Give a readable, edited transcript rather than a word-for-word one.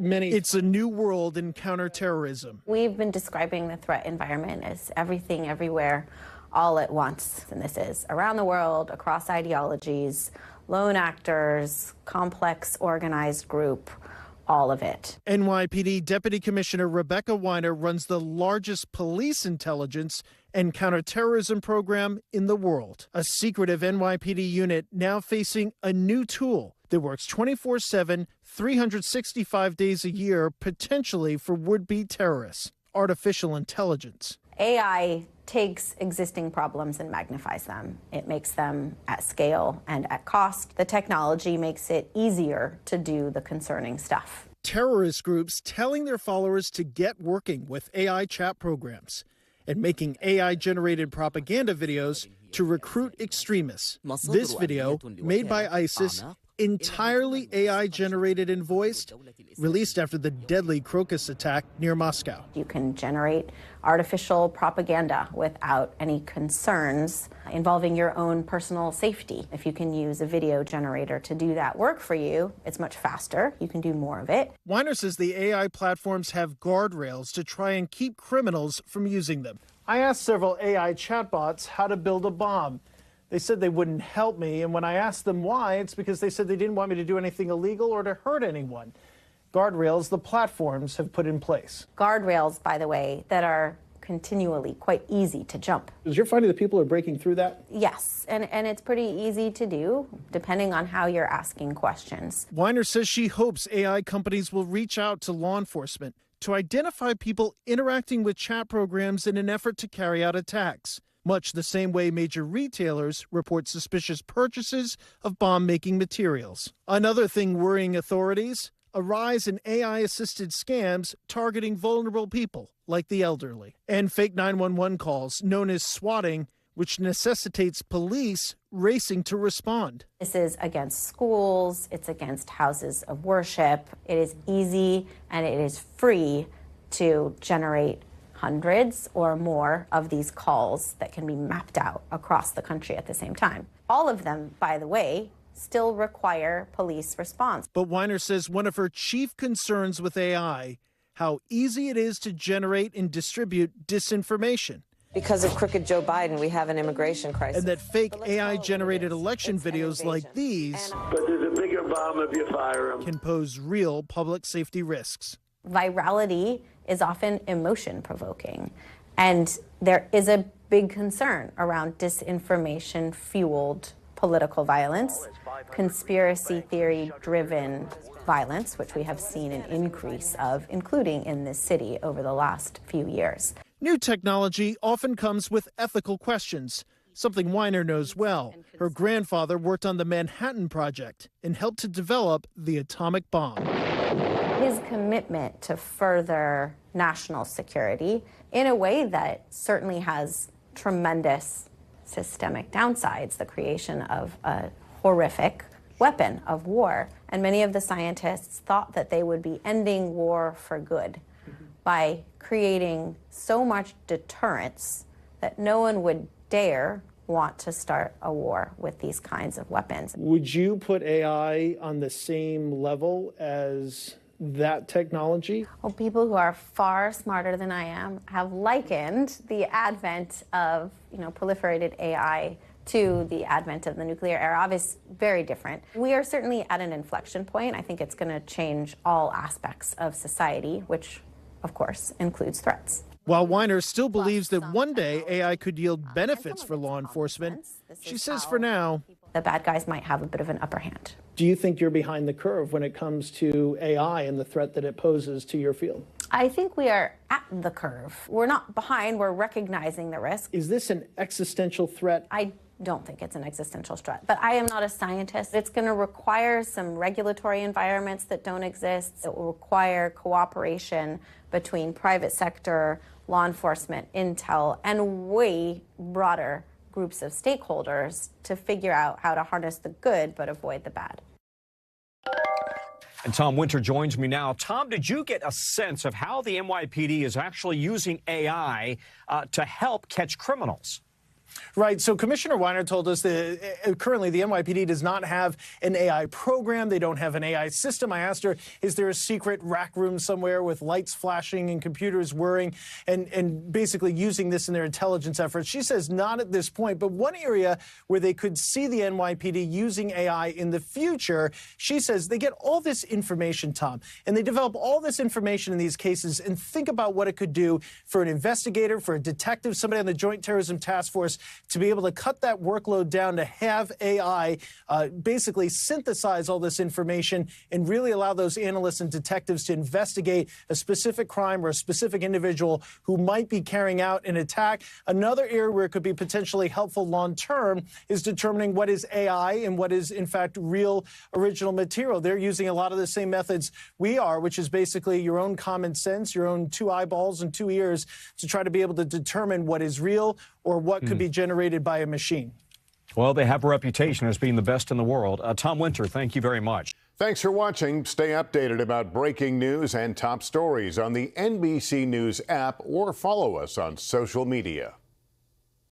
It's a new world in counterterrorism. We've been describing the threat environment as everything, everywhere, all at once. And this is around the world, across ideologies, lone actors, complex organized group, all of it. NYPD Deputy Commissioner Rebecca Weiner runs the largest police intelligence and counterterrorism program in the world. A secretive NYPD unit now facing a new tool that works 24/7, 365 days a year, potentially for would-be terrorists: artificial intelligence. AI takes existing problems and magnifies them. It makes them at scale and at cost. The technology makes it easier to do the concerning stuff. Terrorist groups telling their followers to get working with AI chat programs and making AI-generated propaganda videos to recruit extremists. This video, made by ISIS, entirely AI-generated and voiced, released after the deadly Crocus attack near Moscow. You can generate artificial propaganda without any concerns involving your own personal safety. If you can use a video generator to do that work for you, it's much faster. You can do more of it. Weiner says the AI platforms have guardrails to try and keep criminals from using them. I asked several AI chatbots how to build a bomb. They said they wouldn't help me, and when I asked them why, it's because they said they didn't want me to do anything illegal or to hurt anyone. Guardrails the platforms have put in place. Guardrails, by the way, that are continually quite easy to jump. Is your finding that people are breaking through that? Yes, and it's pretty easy to do, depending on how you're asking questions. Weiner says she hopes AI companies will reach out to law enforcement to identify people interacting with chat programs in an effort to carry out attacks, much the same way major retailers report suspicious purchases of bomb-making materials. Another thing worrying authorities: a rise in AI-assisted scams targeting vulnerable people, like the elderly, and fake 911 calls known as swatting, which necessitates police racing to respond. This is against schools, it's against houses of worship. It is easy and it is free to generate hundreds or more of these calls that can be mapped out across the country at the same time. All of them, by the way, still require police response. But Weiner says one of her chief concerns with AI, how easy it is to generate and distribute disinformation. Because of crooked Joe Biden, we have an immigration crisis. And that fake AI-generated election videos like these but there's a bigger bomb if you fire them. Can pose real public safety risks. Virality is often emotion-provoking, and there is a big concern around disinformation-fueled political violence, conspiracy theory-driven violence, which we have seen an increase of, including in this city over the last few years. New technology often comes with ethical questions, something Weiner knows well. Her grandfather worked on the Manhattan Project and helped to develop the atomic bomb. His commitment to further national security in a way that certainly has tremendous systemic downsides, the creation of a horrific weapon of war. And many of the scientists thought that they would be ending war for good by creating so much deterrence that no one would dare want to start a war with these kinds of weapons. Would you put AI on the same level as that technology? Well, people who are far smarter than I am have likened the advent of, proliferated AI to the advent of the nuclear era. Obviously, very different. We are certainly at an inflection point. I think it's going to change all aspects of society, which, of course, includes threats. While Weiner still believes that one day AI could yield benefits for law enforcement, she says for now, the bad guys might have a bit of an upper hand. Do you think you're behind the curve when it comes to AI and the threat that it poses to your field? I think we are at the curve. We're not behind, we're recognizing the risk. Is this an existential threat? I don't think it's an existential threat, but I am not a scientist. It's going to require some regulatory environments that don't exist. It will require cooperation between private sector, law enforcement, intel, and way broader groups of stakeholders to figure out how to harness the good but avoid the bad. And Tom Winter joins me now. Tom, did you get a sense of how the NYPD is actually using AI to help catch criminals? Right. So Commissioner Weiner told us that currently the NYPD does not have an AI program. They don't have an AI system. I asked her, is there a secret rack room somewhere with lights flashing and computers whirring and basically using this in their intelligence efforts? She says not at this point. But one area where they could see the NYPD using AI in the future, she says they get all this information, Tom, and they develop all this information in these cases and think about what it could do for an investigator, for a detective, somebody on the Joint Terrorism Task Force, to be able to cut that workload down, to have AI basically synthesize all this information and really allow those analysts and detectives to investigate a specific crime or a specific individual who might be carrying out an attack. Another area where it could be potentially helpful long term is determining what is AI and what is, in fact, real original material. They're using a lot of the same methods we are, which is basically your own common sense, your own 2 eyeballs and 2 ears to try to be able to determine what is real or what could be generated by a machine. Well, they have a reputation as being the best in the world. Tom Winter, thank you very much. Thanks for watching. Stay updated about breaking news and top stories on the NBC News app or follow us on social media.